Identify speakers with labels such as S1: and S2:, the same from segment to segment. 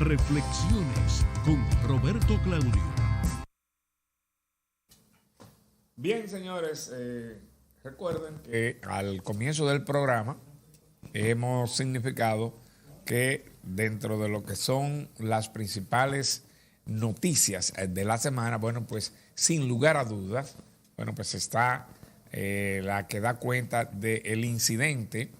S1: Reflexiones con Roberto Claudio.
S2: Bien, señores, recuerden que al comienzo del programa hemos significado que dentro de lo que son las principales noticias de la semana, bueno, pues sin lugar a dudas, bueno, pues está la que da cuenta del incidente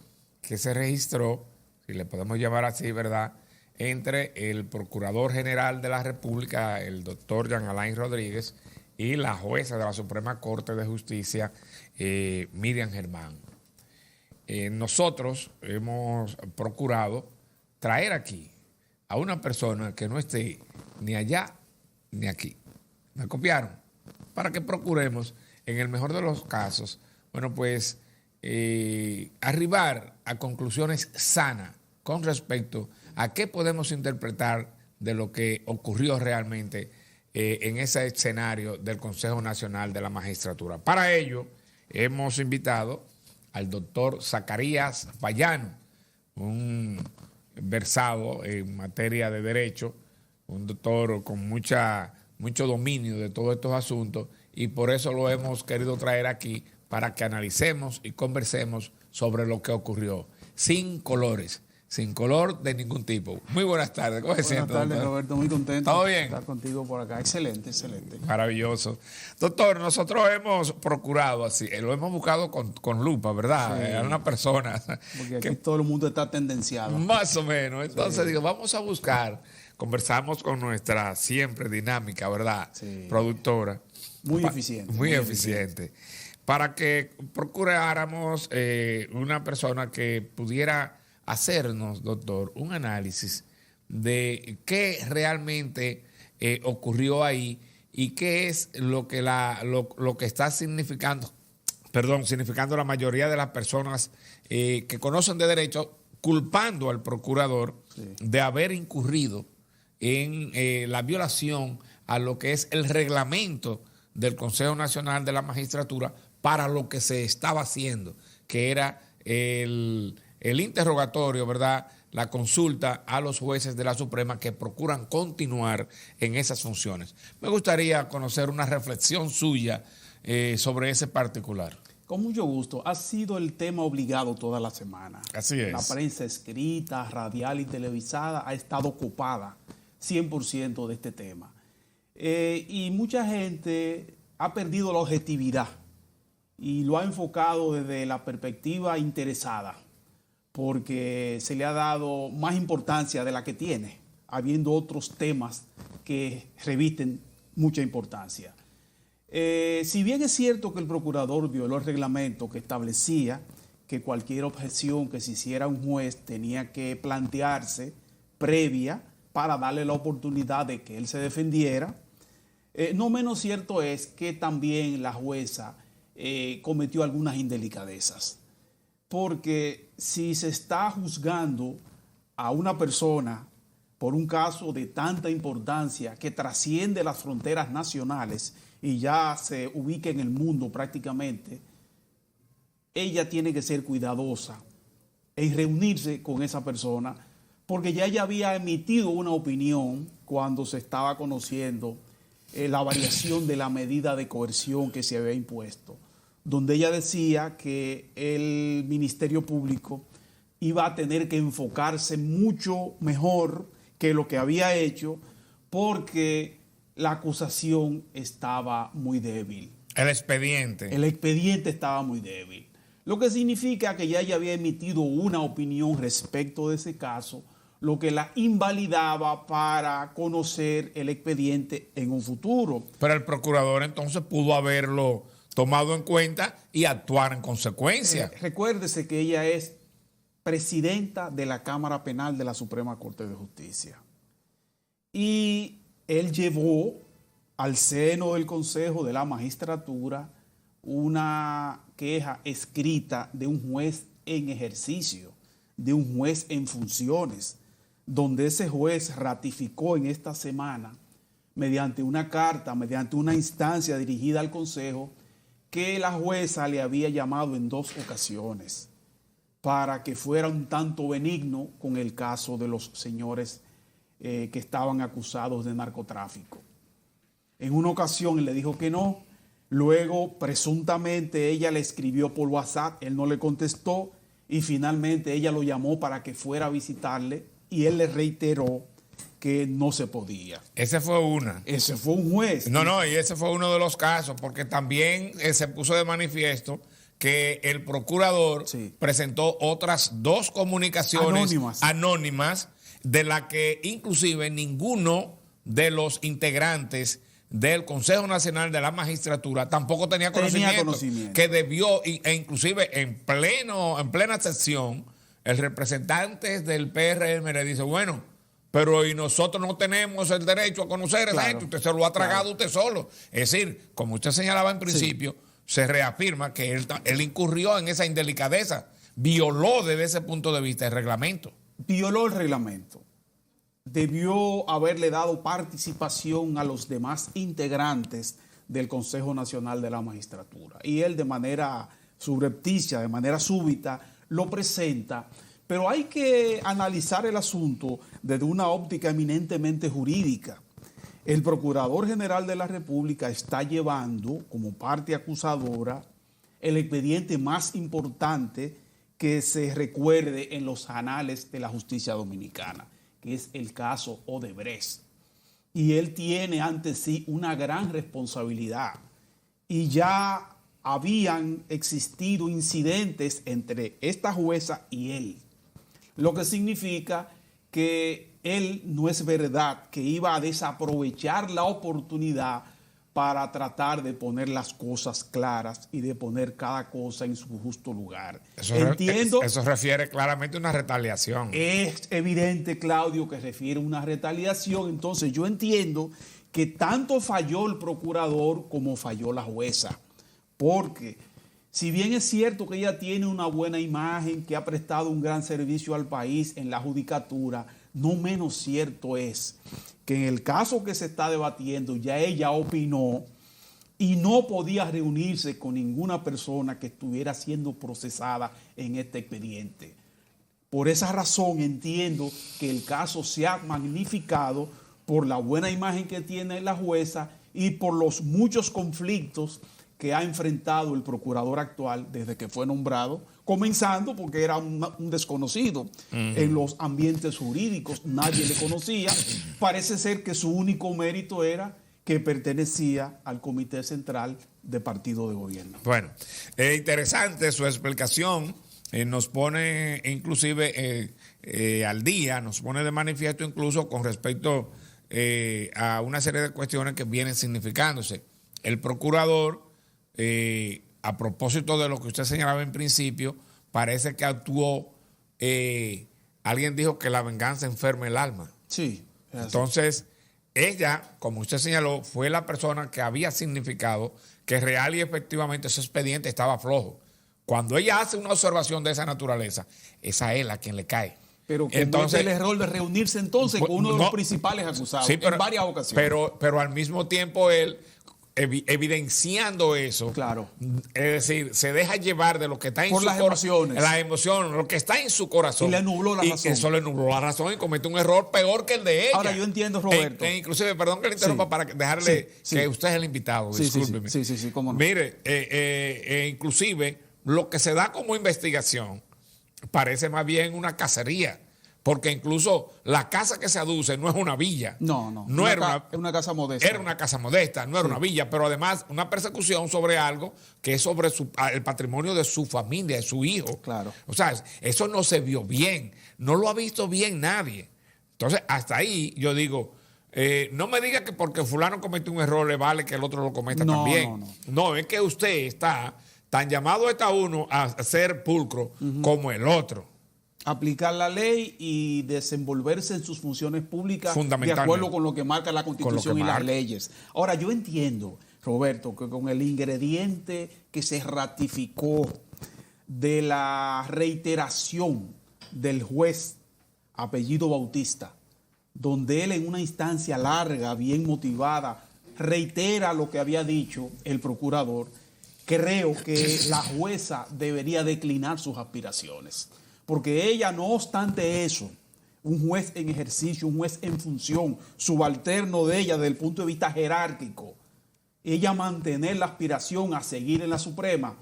S2: que se registró, si le podemos llamar así, ¿verdad?, entre el Procurador General de la República, el doctor Jean Alain Rodríguez, y la jueza de la Suprema Corte de Justicia, Miriam Germán. Nosotros hemos procurado traer aquí a una persona que no esté ni allá ni aquí. ¿Me copiaron? Para que procuremos, en el mejor de los casos, bueno, pues arribar a conclusiones sanas con respecto a qué podemos interpretar de lo que ocurrió realmente en ese escenario del Consejo Nacional de la Magistratura. Para ello, hemos invitado al doctor Zacarías Payano, un versado en materia de derecho, un doctor con mucho dominio de todos estos asuntos, y por eso lo hemos querido traer aquí para que analicemos y conversemos sobre lo que ocurrió, sin colores, sin color de ningún tipo. Muy buenas tardes. ¿Cómo se siente?
S3: Buenas tardes, Roberto. Muy contento
S2: ¿Todo bien?
S3: de estar contigo por acá. Excelente, excelente.
S2: Maravilloso. Doctor, nosotros hemos procurado así, lo hemos buscado con lupa, ¿verdad?
S3: Sí.
S2: Era una persona
S3: Porque aquí
S2: que
S3: todo el mundo está tendenciado.
S2: más o menos. Entonces
S3: Sí.
S2: digo, vamos a buscar. Conversamos con nuestra siempre dinámica, ¿verdad?
S3: Sí.
S2: Productora.
S3: Muy eficiente.
S2: Muy eficiente. Para que procuráramos una persona que pudiera hacernos, doctor, un análisis de qué realmente ocurrió ahí y qué es lo que, lo que está significando la mayoría de las personas que conocen de derecho, culpando al procurador de haber incurrido en la violación a lo que es el reglamento del Consejo Nacional de la Magistratura para lo que se estaba haciendo, que era el interrogatorio, ¿verdad?, la consulta a los jueces de la Suprema que procuran continuar en esas funciones. Me gustaría conocer una reflexión suya sobre ese particular.
S3: Con mucho gusto. Ha sido el tema obligado toda la semana.
S2: Así es.
S3: La prensa escrita, radial y televisada ha estado ocupada 100% de este tema. Y mucha gente ha perdido la objetividad y lo ha enfocado desde la perspectiva interesada, porque se le ha dado más importancia de la que tiene, habiendo otros temas que revisten mucha importancia. Si bien es cierto que el procurador violó el reglamento que establecía que cualquier objeción que se hiciera a un juez tenía que plantearse previa para darle la oportunidad de que él se defendiera, no menos cierto es que también la jueza cometió algunas indelicadezas. Porque si se está juzgando a una persona por un caso de tanta importancia que trasciende las fronteras nacionales y ya se ubica en el mundo prácticamente, ella tiene que ser cuidadosa en reunirse con esa persona, porque ya ella había emitido una opinión cuando se estaba conociendo la variación de la medida de coerción que se había impuesto, donde ella decía que el Ministerio Público iba a tener que enfocarse mucho mejor que lo que había hecho, porque la acusación estaba muy débil.
S2: El expediente.
S3: El expediente estaba muy débil. Lo que significa que ya ella había emitido una opinión respecto de ese caso, lo que la invalidaba para conocer el expediente en un futuro.
S2: Pero el procurador entonces pudo haberlo tomado en cuenta y actuar en consecuencia.
S3: Recuérdese que ella es presidenta de la Cámara Penal de la Suprema Corte de Justicia. Y él llevó al seno del Consejo de la Magistratura una queja escrita de un juez en ejercicio, de un juez en funciones, donde ese juez ratificó en esta semana, mediante una carta, mediante una instancia dirigida al Consejo, que la jueza le había llamado en 2 ocasiones para que fuera un tanto benigno con el caso de los señores que estaban acusados de narcotráfico. En una ocasión él le dijo que no, luego presuntamente ella le escribió por WhatsApp, él no le contestó y finalmente ella lo llamó para que fuera a visitarle y él le reiteró que no se podía.
S2: Ese fue una.
S3: Ese fue un juez.
S2: No, y ese fue uno de los casos, porque también se puso de manifiesto que el procurador presentó otras 2 comunicaciones anónimas, de las que inclusive ninguno de los integrantes del Consejo Nacional de la Magistratura tampoco tenía conocimiento. Que debió, e inclusive en plena sesión, el representante del PRM le dice, bueno, pero y nosotros no tenemos el derecho a conocer a esa gente, usted se lo ha tragado usted solo. Es decir, como usted señalaba en principio, se reafirma que él incurrió en esa indelicadeza, violó desde ese punto de vista el reglamento. Violó el reglamento.
S3: Debió haberle dado participación a los demás integrantes del Consejo Nacional de la Magistratura. Y él de manera subrepticia, de manera súbita, lo presenta. Pero hay que analizar el asunto desde una óptica eminentemente jurídica. El Procurador General de la República está llevando como parte acusadora el expediente más importante que se recuerde en los anales de la justicia dominicana, que es el caso Odebrecht. Y él tiene ante sí una gran responsabilidad. Y ya habían existido incidentes entre esta jueza y él. Lo que significa que él no es verdad que iba a desaprovechar la oportunidad para tratar de poner las cosas claras y de poner cada cosa en su justo lugar.
S2: Eso refiere claramente a una retaliación.
S3: Es evidente, Claudio, que refiere a una retaliación. Entonces yo entiendo que tanto falló el procurador como falló la jueza. Porque si bien es cierto que ella tiene una buena imagen, que ha prestado un gran servicio al país en la judicatura, no menos cierto es que en el caso que se está debatiendo ya ella opinó y no podía reunirse con ninguna persona que estuviera siendo procesada en este expediente. Por esa razón entiendo que el caso se ha magnificado por la buena imagen que tiene la jueza y por los muchos conflictos que ha enfrentado el procurador actual desde que fue nombrado, comenzando porque era un desconocido en los ambientes jurídicos, nadie le conocía. Parece ser que su único mérito era que pertenecía al Comité Central de Partido de Gobierno.
S2: Bueno, interesante su explicación, nos pone inclusive al día, nos pone de manifiesto incluso con respecto a una serie de cuestiones que vienen significándose. El procurador, a propósito de lo que usted señalaba en principio, parece que actuó, alguien dijo que la venganza enferma el alma.
S3: Sí.
S2: Entonces, ella, como usted señaló, fue la persona que había significado que real y efectivamente ese expediente estaba flojo. Cuando ella hace una observación de esa naturaleza, es a él a quien le cae.
S3: Pero entonces el error de reunirse entonces con uno de los principales acusados en varias ocasiones.
S2: Pero al mismo tiempo él, evidenciando eso,
S3: claro,
S2: es decir, se deja llevar de lo que está en
S3: por
S2: su
S3: corazón,
S2: las emociones, lo que está en su corazón,
S3: y le nubló la razón.
S2: Eso le nubló la razón y comete un error peor que el de ella.
S3: Ahora yo entiendo, Roberto.
S2: Inclusive, perdón que le interrumpa, para dejarle que usted es el invitado, discúlpeme.
S3: Sí, cómo no.
S2: Mire, inclusive lo que se da como investigación parece más bien una cacería. Porque incluso la casa que se aduce no es una villa.
S3: No
S2: era
S3: una casa modesta.
S2: Era una casa modesta, no era una villa, pero además una persecución sobre algo que es sobre el patrimonio de su familia, de su hijo.
S3: Claro.
S2: O sea, eso no se vio bien, no lo ha visto bien nadie. Entonces, hasta ahí yo digo, no me diga que porque fulano cometió un error le vale que el otro lo cometa también. No, es que usted está tan llamado está uno a ser pulcro como el otro.
S3: Aplicar la ley y desenvolverse en sus funciones públicas de acuerdo con lo que marca la Constitución y las leyes. Ahora, yo entiendo, Roberto, que con el ingrediente que se ratificó de la reiteración del juez apellido Bautista, donde él en una instancia larga, bien motivada, reitera lo que había dicho el procurador, creo que la jueza debería declinar sus aspiraciones. Porque ella, no obstante eso, un juez en ejercicio, un juez en función, subalterno de ella desde el punto de vista jerárquico, ella mantener la aspiración a seguir en la Suprema,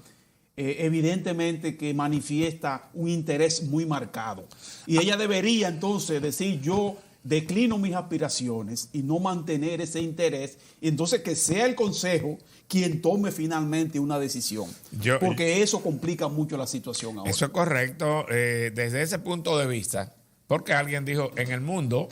S3: evidentemente que manifiesta un interés muy marcado. Y ella debería entonces decir: yo declino mis aspiraciones, y no mantener ese interés, y entonces que sea el Consejo quien tome finalmente una decisión. Porque eso complica mucho la situación ahora.
S2: Eso es correcto desde ese punto de vista, porque alguien dijo: en el mundo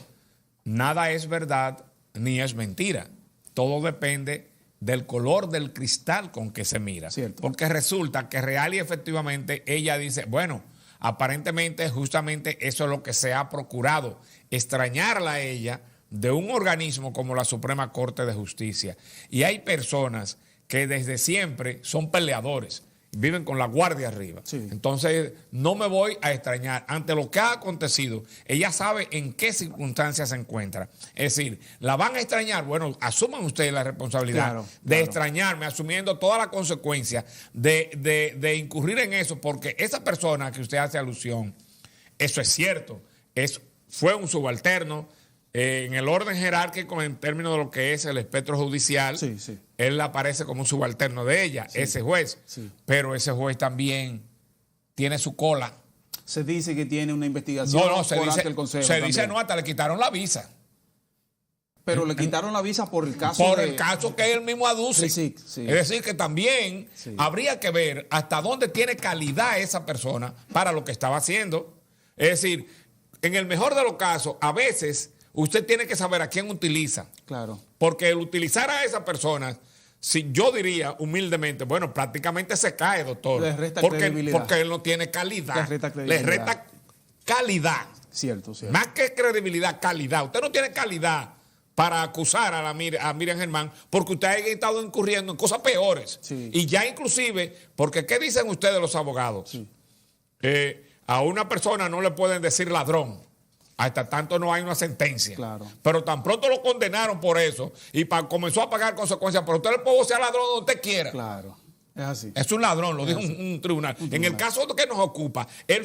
S2: nada es verdad ni es mentira. Todo depende del color del cristal con que se mira.
S3: Cierto.
S2: Porque resulta que real y efectivamente ella dice: bueno, aparentemente justamente eso es lo que se ha procurado, extrañarla a ella de un organismo como la Suprema Corte de Justicia. Y hay personas que desde siempre son peleadores, viven con la guardia arriba.
S3: Sí.
S2: Entonces, no me voy a extrañar. Ante lo que ha acontecido, ella sabe en qué circunstancias se encuentra. Es decir, ¿la van a extrañar? Bueno, asuman ustedes la responsabilidad de extrañarme, asumiendo toda la consecuencia de incurrir en eso, porque esa persona que usted hace alusión, eso es cierto, fue un subalterno. En el orden jerárquico, en términos de lo que es el espectro judicial, él aparece como un subalterno de ella, ese juez. Pero ese juez también tiene su cola.
S3: Se dice que tiene una investigación ante el Consejo.
S2: Se dice no, hasta le quitaron la visa.
S3: Pero le quitaron la visa por el caso.
S2: Por el caso que él mismo aduce.
S3: Sí.
S2: Es decir, que también habría que ver hasta dónde tiene calidad esa persona para lo que estaba haciendo. Es decir, en el mejor de los casos, a veces usted tiene que saber a quién utiliza.
S3: Claro.
S2: Porque el utilizar a esa persona, si yo diría humildemente, bueno, prácticamente se cae, doctor.
S3: Le resta credibilidad.
S2: Porque él no tiene calidad.
S3: Le
S2: resta calidad.
S3: Cierto.
S2: Más que credibilidad, calidad. Usted no tiene calidad para acusar a Miriam Germán, porque usted ha estado incurriendo en cosas peores. Y ya inclusive, porque ¿qué dicen ustedes los abogados? A una persona no le pueden decir ladrón hasta tanto no hay una sentencia.
S3: Claro.
S2: Pero tan pronto lo condenaron por eso y comenzó a pagar consecuencias, pero usted le puede ser ladrón donde usted quiera.
S3: Claro. Es así.
S2: Es un ladrón, lo dijo un tribunal. En el caso que nos ocupa, él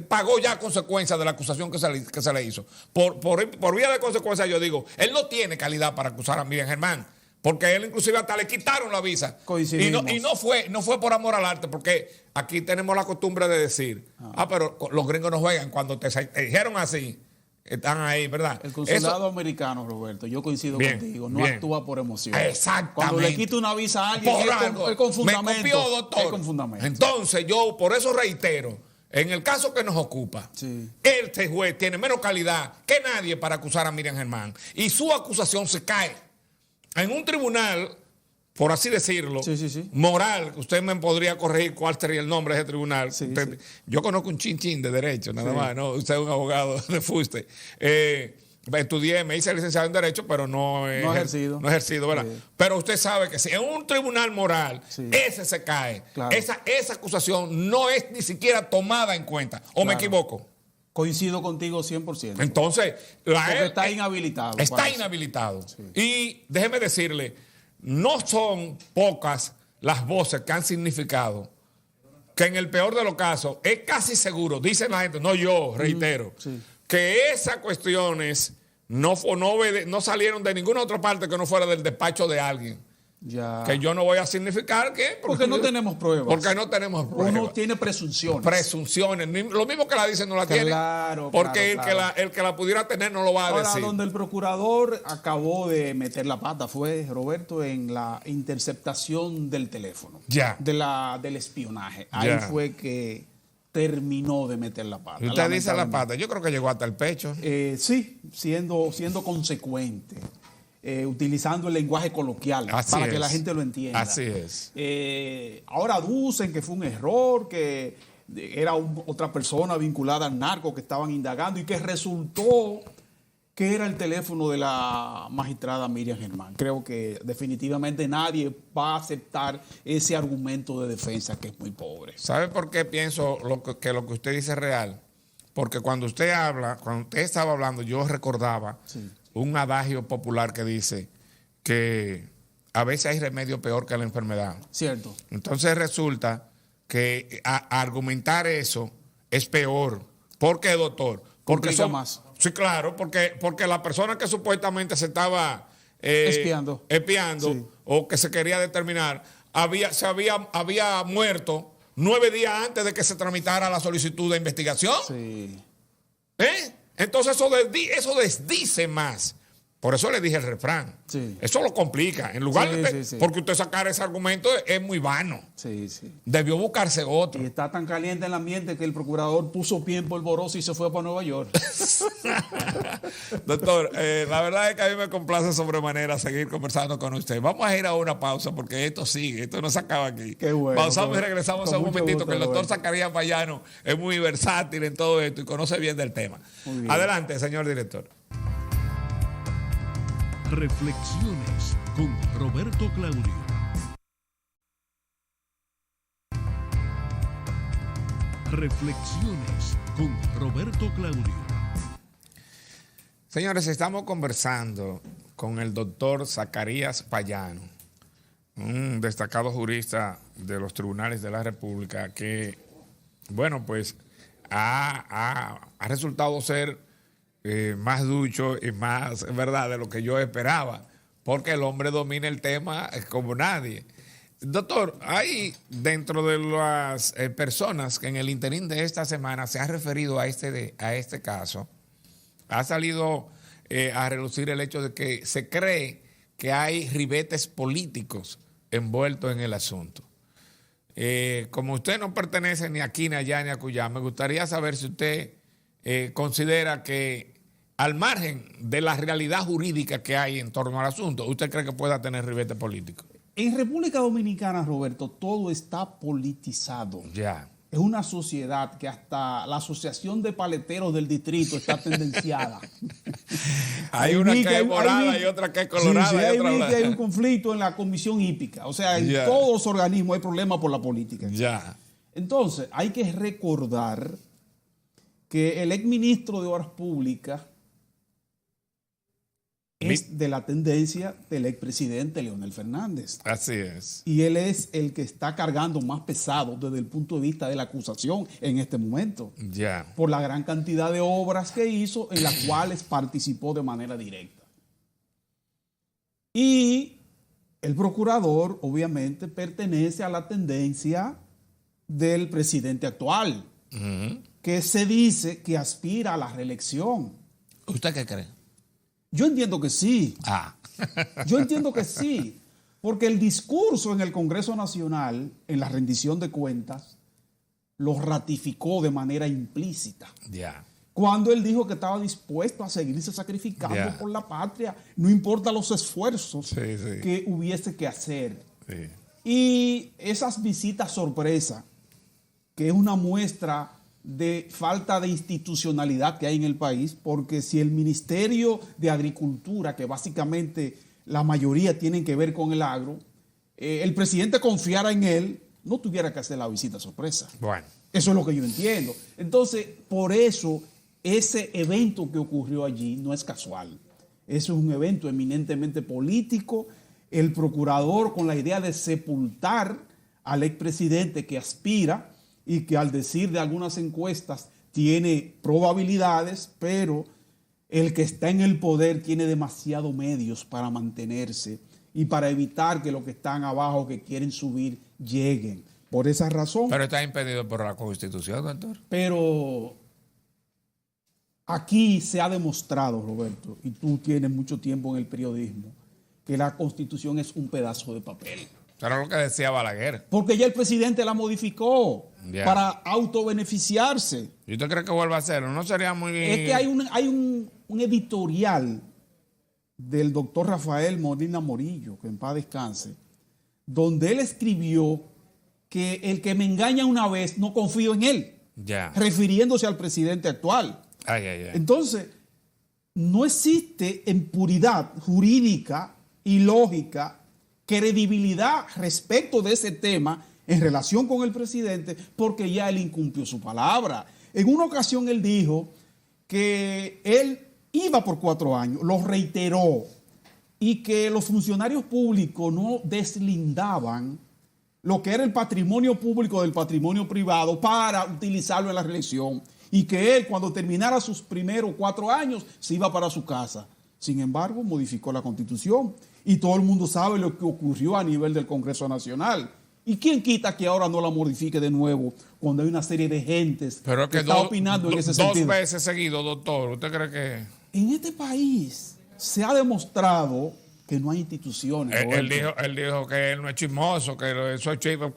S2: pagó ya consecuencias de la acusación que se le hizo. Por vía de consecuencia, yo digo, él no tiene calidad para acusar a Miriam Germán. Porque él inclusive hasta le quitaron la visa. Y no fue por amor al arte, porque aquí tenemos la costumbre de decir, pero los gringos no juegan. Cuando te dijeron así, están ahí, ¿verdad?
S3: El consulado americano, Roberto, yo coincido contigo, no actúa por emoción.
S2: Exactamente.
S3: Cuando le quita una visa a alguien, es con fundamento.
S2: Me copió, doctor.
S3: Es con fundamento.
S2: Entonces yo por eso reitero, en el caso que nos ocupa, este juez tiene menos calidad que nadie para acusar a Miriam Germán. Y su acusación se cae. En un tribunal, por así decirlo, moral, usted me podría corregir cuál sería el nombre de ese tribunal. Yo conozco un chin de derecho, nada más, ¿no? Usted es un abogado de fuste. Estudié, me hice licenciado en Derecho, pero no he ejercido. No he ejercido, ¿verdad? Pero usted sabe que si en un tribunal moral, ese se cae. Claro. Esa acusación no es ni siquiera tomada en cuenta. ¿O me equivoco?
S3: Coincido contigo 100%.
S2: Entonces,
S3: está inhabilitado.
S2: Está inhabilitado. Y déjeme decirle, no son pocas las voces que han significado que en el peor de los casos es casi seguro, dicen la gente, no yo, reitero, que esas cuestiones no salieron de ninguna otra parte que no fuera del despacho de alguien. Que yo no voy a significar que...
S3: Porque no tenemos pruebas.
S2: Porque no tenemos pruebas.
S3: Uno tiene presunciones.
S2: Presunciones. Lo mismo que la dicen no la tiene. Porque el que la pudiera tener no lo va a decir.
S3: Ahora, donde el procurador acabó de meter la pata fue, Roberto, en la interceptación del teléfono. Del espionaje. Ahí fue que terminó de meter la pata.
S2: ¿Y usted dice la pata? Yo creo que llegó hasta el pecho.
S3: Sí, siendo consecuente. Utilizando el lenguaje coloquial para que la gente lo entienda.
S2: Así es.
S3: Ahora aducen que fue un error, que era otra persona vinculada al narco que estaban indagando y que resultó que era el teléfono de la magistrada Miriam Germán. Creo que definitivamente nadie va a aceptar ese argumento de defensa que es muy pobre.
S2: ¿Sabe por qué pienso que lo que usted dice es real? Porque cuando usted estaba hablando, yo recordaba un adagio popular que dice que a veces hay remedio peor que la enfermedad.
S3: Cierto.
S2: Entonces resulta que argumentar eso es peor. ¿Por qué, doctor? Porque
S3: complica
S2: son
S3: más.
S2: Sí, claro, porque la persona que supuestamente se estaba
S3: Espiando.
S2: sí, o que se quería determinar, había muerto 9 días antes de que se tramitara la solicitud de investigación.
S3: Sí.
S2: Entonces eso desdice más. Por eso le dije el refrán.
S3: Sí.
S2: Eso lo complica. En lugar de porque usted sacar ese argumento es muy vano.
S3: Sí, sí.
S2: Debió buscarse otro.
S3: Y está tan caliente el ambiente que el procurador puso pie en polvoroso y se fue para Nueva York.
S2: Doctor, la verdad es que a mí me complace sobremanera seguir conversando con usted. Vamos a ir a una pausa porque esto sigue, esto no se acaba aquí.
S3: Qué bueno.
S2: Pausamos y regresamos en un momentito,
S3: gusto,
S2: que el doctor
S3: Roberto.
S2: Zacarías Payano es muy versátil en todo esto y conoce bien del tema.
S3: Muy bien.
S2: Adelante, señor director.
S1: Reflexiones con Roberto Claudio. Reflexiones con Roberto Claudio.
S2: Señores, estamos conversando con el doctor Zacarías Payano, un destacado jurista de los tribunales de la República que, bueno, pues ha resultado ser más ducho y más, verdad, de lo que yo esperaba, porque el hombre domina el tema como nadie. Doctor, hay dentro de las personas que en el interín de esta semana se ha referido a este caso, ha salido a relucir el hecho de que se cree que hay ribetes políticos envueltos en el asunto. Como usted no pertenece ni aquí, ni allá, ni acullá, me gustaría saber si usted considera que al margen de la realidad jurídica que hay en torno al asunto, ¿usted cree que pueda tener ribete político?
S3: En República Dominicana, Roberto, todo está politizado.
S2: Ya.
S3: Es una sociedad que hasta la Asociación de Paleteros del Distrito está tendenciada.
S2: Hay una que es morada y otra que es colorada.
S3: Sí,
S2: y
S3: hay,
S2: otra
S3: hay un conflicto en la Comisión Hípica. O sea, en
S2: Ya.
S3: todos los organismos hay problemas por la política.
S2: Ya.
S3: Entonces, hay que recordar que el exministro de Obras Públicas es de la tendencia del expresidente Leonel Fernández.
S2: Así es.
S3: Y él es el que está cargando más pesado desde el punto de vista de la acusación en este momento,
S2: Ya.
S3: por la gran cantidad de obras que hizo en las cuales participó de manera directa. Y el procurador, obviamente, pertenece a la tendencia del presidente actual, que se dice que aspira a la reelección.
S2: ¿Usted qué cree?
S3: Yo entiendo que sí. Yo entiendo que sí, porque el discurso en el Congreso Nacional, en la rendición de cuentas, lo ratificó de manera implícita.
S2: Ya.
S3: Cuando él dijo que estaba dispuesto a seguirse sacrificando
S2: Ya.
S3: por la patria, no importa los esfuerzos
S2: Sí, sí.
S3: que hubiese que hacer.
S2: Sí.
S3: Y esas visitas sorpresa, que es una muestra de falta de institucionalidad que hay en el país, porque si el Ministerio de Agricultura, que básicamente la mayoría tienen que ver con el agro, el presidente confiara en él, no tuviera que hacer la visita sorpresa.
S2: Bueno.
S3: Eso es lo que yo entiendo. Entonces, por eso, ese evento que ocurrió allí no es casual. Eso es un evento eminentemente político. El procurador, con la idea de sepultar al expresidente que aspira y que al decir de algunas encuestas tiene probabilidades, pero el que está en el poder tiene demasiados medios para mantenerse y para evitar que los que están abajo, que quieren subir, lleguen. Por esa razón.
S2: Pero está impedido por la Constitución, doctor.
S3: Pero aquí se ha demostrado, Roberto, y tú tienes mucho tiempo en el periodismo, que la Constitución es un pedazo de papel.
S2: Era lo que decía Balaguer.
S3: Porque ya el presidente la modificó
S2: Ya.
S3: para autobeneficiarse.
S2: ¿Y usted cree que vuelva a hacerlo? No sería muy...
S3: Es que hay un editorial del doctor Rafael Molina Morillo, que en paz descanse, donde él escribió que el que me engaña una vez no confío en él,
S2: Ya.
S3: refiriéndose al presidente actual.
S2: Ay, ay, ay.
S3: Entonces, no existe en puridad jurídica y lógica credibilidad respecto de ese tema en relación con el presidente, porque ya él incumplió su palabra. En una ocasión él dijo que él iba por 4 años, lo reiteró, y que los funcionarios públicos no deslindaban lo que era el patrimonio público del patrimonio privado para utilizarlo en la reelección. y que él, cuando terminara sus primeros 4 años, se iba para su casa. Sin embargo, modificó la Constitución y todo el mundo sabe lo que ocurrió a nivel del Congreso Nacional. ¿Y quién quita que ahora no la modifique de nuevo cuando hay una serie de gentes que está opinando en ese sentido?
S2: 2 veces seguido, doctor. ¿Usted cree que...?
S3: En este país se ha demostrado que no hay instituciones.
S2: Él dijo que él no es chismoso, que eso es chisme.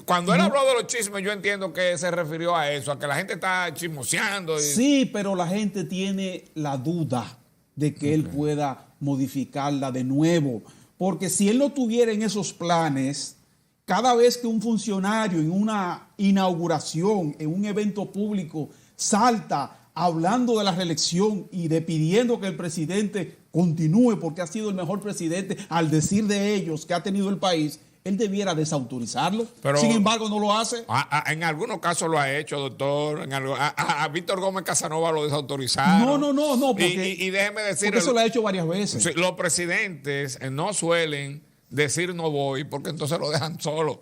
S2: Cuando él habló de los chismes, yo entiendo que se refirió a eso, a que la gente está chismoseando.
S3: Sí, pero la gente tiene la duda de que él pueda modificarla de nuevo. Porque si él no tuviera en esos planes, cada vez que un funcionario en una inauguración, en un evento público, salta hablando de la reelección y de pidiendo que el presidente continúe porque ha sido el mejor presidente al decir de ellos que ha tenido el país, él debiera desautorizarlo. Pero, sin embargo, no lo hace.
S2: En algunos casos lo ha hecho, doctor. A Víctor Gómez Casanova lo desautorizaron.
S3: No. Porque,
S2: y déjeme decir,
S3: porque eso lo ha hecho varias veces.
S2: Los presidentes no suelen decir no voy porque entonces lo dejan solo.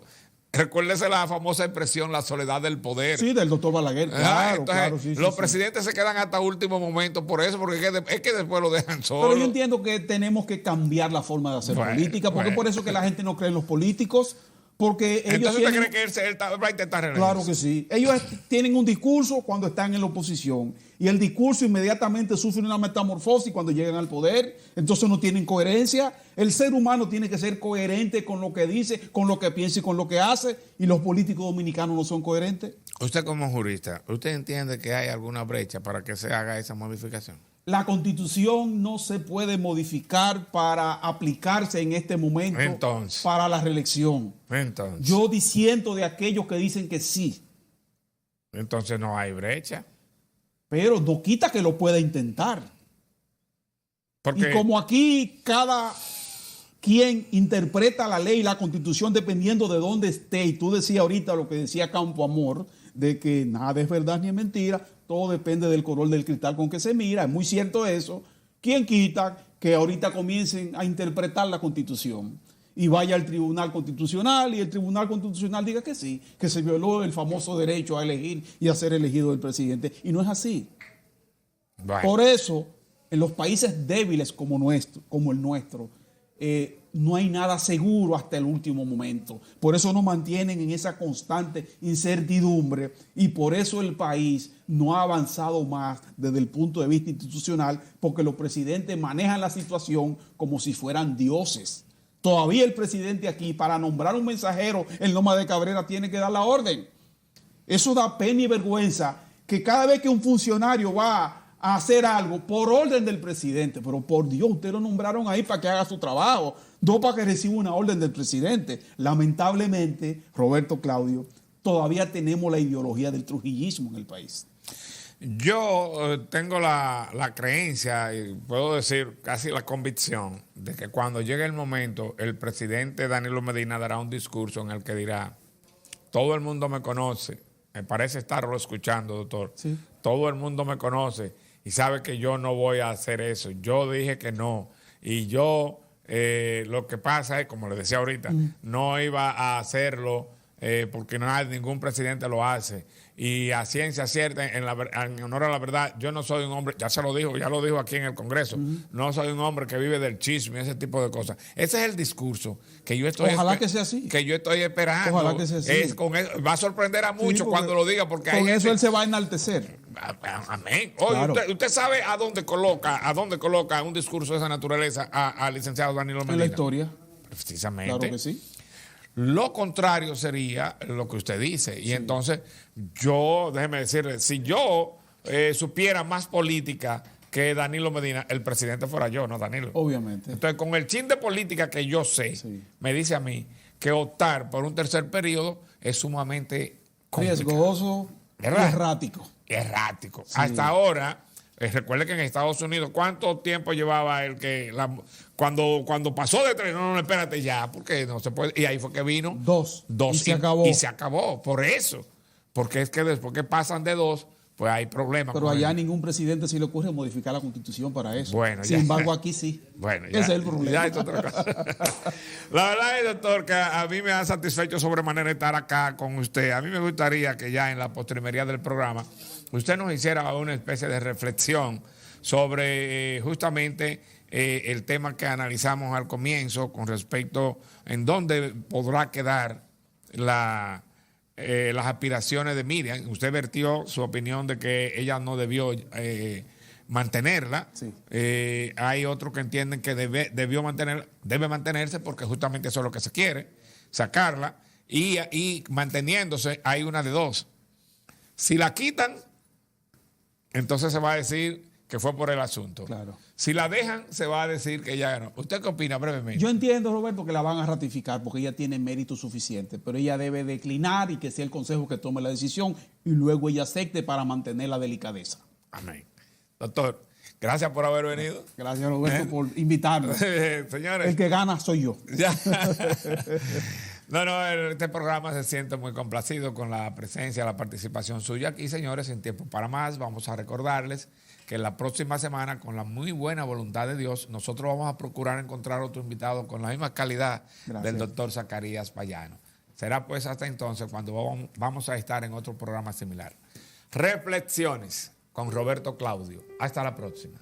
S2: Recuérdese la famosa expresión, la soledad del poder.
S3: Sí, del doctor Balaguer, claro.
S2: Entonces,
S3: sí,
S2: los presidentes se quedan hasta último momento por eso, porque es que después lo dejan solo.
S3: Pero yo entiendo que tenemos que cambiar la forma de hacer política, porque por eso que la gente no cree en los políticos, porque ellos
S2: entonces usted cree que él va a intentar reelegirse.
S3: Claro que sí. Ellos tienen un discurso cuando están en la oposición y el discurso inmediatamente sufre una metamorfosis cuando llegan al poder, entonces no tienen coherencia. El ser humano tiene que ser coherente con lo que dice, con lo que piensa y con lo que hace, y los políticos dominicanos no son coherentes.
S2: Usted como jurista, ¿usted entiende que hay alguna brecha para que se haga esa modificación?
S3: La Constitución no se puede modificar para aplicarse en este momento para la reelección.
S2: Entonces,
S3: yo disiento de aquellos que dicen que sí.
S2: Entonces no hay brecha.
S3: Pero no quita que lo pueda intentar.
S2: Porque,
S3: y como aquí cada quien interpreta la ley y la Constitución dependiendo de dónde esté, y tú decías ahorita lo que decía Campo Amor, de que nada es verdad ni es mentira, todo depende del color del cristal con que se mira, es muy cierto eso. ¿Quién quita que ahorita comiencen a interpretar la Constitución y vaya al Tribunal Constitucional y el Tribunal Constitucional diga que sí, que se violó el famoso derecho a elegir y a ser elegido el presidente? Y no es así. Bueno. Por eso, en los países débiles como el nuestro, no hay nada seguro hasta el último momento. Por eso nos mantienen en esa constante incertidumbre y por eso el país no ha avanzado más desde el punto de vista institucional, porque los presidentes manejan la situación como si fueran dioses. Todavía el presidente aquí, para nombrar un mensajero en Loma de Cabrera, tiene que dar la orden. Eso da pena y vergüenza, que cada vez que un funcionario va a hacer algo por orden del presidente, pero por Dios, ustedes lo nombraron ahí para que haga su trabajo, no para que reciba una orden del presidente. Lamentablemente, Roberto Claudio, todavía tenemos la ideología del trujillismo en el país.
S2: Yo tengo la creencia, y puedo decir casi la convicción, de que cuando llegue el momento, el presidente Danilo Medina dará un discurso en el que dirá: todo el mundo me conoce, me parece estarlo escuchando, doctor,
S3: sí.
S2: Todo el mundo me conoce y sabe que yo no voy a hacer eso, yo dije que no, y yo lo que pasa es, como le decía ahorita, no iba a hacerlo porque ningún presidente lo hace. Y a ciencia cierta, en honor a la verdad, yo no soy un hombre, ya lo dijo aquí en el Congreso, no soy un hombre que vive del chisme y ese tipo de cosas. Ese es el discurso que yo estoy
S3: Ojalá que sea así.
S2: Que yo estoy esperando.
S3: Ojalá que sea así.
S2: Va a sorprender a muchos cuando lo diga, porque
S3: con eso él se va a enaltecer.
S2: Amén. Oye, claro. usted sabe a dónde coloca un discurso de esa naturaleza al licenciado Danilo Medina.
S3: En la historia.
S2: Precisamente.
S3: Claro que sí.
S2: Lo contrario sería lo que usted dice. Y entonces, déjeme decirle, si yo supiera más política que Danilo Medina, el presidente fuera yo, no Danilo.
S3: Obviamente.
S2: Entonces, con el chin de política que yo sé, me dice a mí que optar por un tercer periodo es sumamente
S3: riesgoso y errático.
S2: Errático. Sí. Hasta ahora, recuerde que en Estados Unidos, ¿cuánto tiempo llevaba el que cuando pasó de 3? No, espérate ya, porque no se puede. Y ahí fue que vino
S3: 2.
S2: Y
S3: se acabó.
S2: Y se acabó, por eso. Porque es que después que pasan de 2, pues hay problemas.
S3: Pero allá ningún presidente se le ocurre modificar la Constitución para eso.
S2: Bueno,
S3: sin embargo, aquí sí.
S2: Bueno,
S3: ese es el problema.
S2: Ya es otra cosa. La verdad es, doctor, que a mí me ha satisfecho sobremanera estar acá con usted. A mí me gustaría que ya en la postrimería del programa usted nos hiciera una especie de reflexión sobre justamente el tema que analizamos al comienzo con respecto en dónde podrá quedar las aspiraciones de Miriam. Usted vertió su opinión de que ella no debió mantenerla.
S3: Sí.
S2: Hay otros que entienden que debe mantenerse porque justamente eso es lo que se quiere, sacarla. Y manteniéndose hay una de dos. Si la quitan, entonces se va a decir que fue por el asunto.
S3: Claro.
S2: Si la dejan, se va a decir que ella ganó. ¿Usted qué opina brevemente?
S3: Yo entiendo, Roberto, que la van a ratificar porque ella tiene mérito suficiente, pero ella debe declinar y que sea el consejo que tome la decisión y luego ella acepte para mantener la delicadeza.
S2: Amén. Doctor, gracias por haber venido.
S3: Gracias, Roberto, por invitarme.
S2: Señores.
S3: El que gana soy yo.
S2: Ya. No, este programa se siente muy complacido con la presencia, la participación suya aquí, señores. Sin tiempo para más, vamos a recordarles que la próxima semana, con la muy buena voluntad de Dios, nosotros vamos a procurar encontrar otro invitado con la misma calidad del doctor Zacarías Payano. Será pues hasta entonces cuando vamos a estar en otro programa similar. Reflexiones con Roberto Claudio. Hasta la próxima.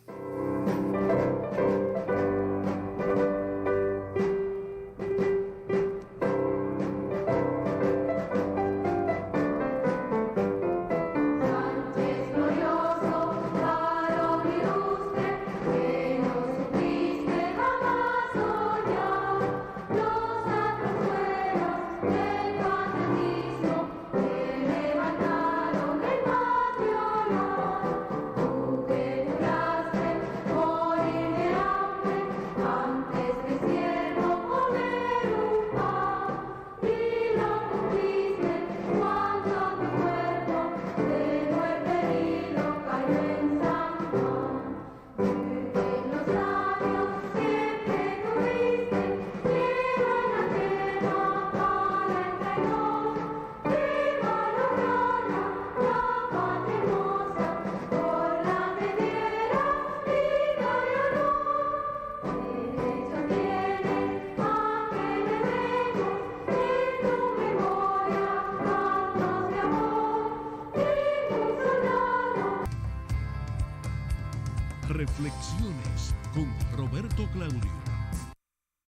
S1: Reflexiones con Roberto Claudio.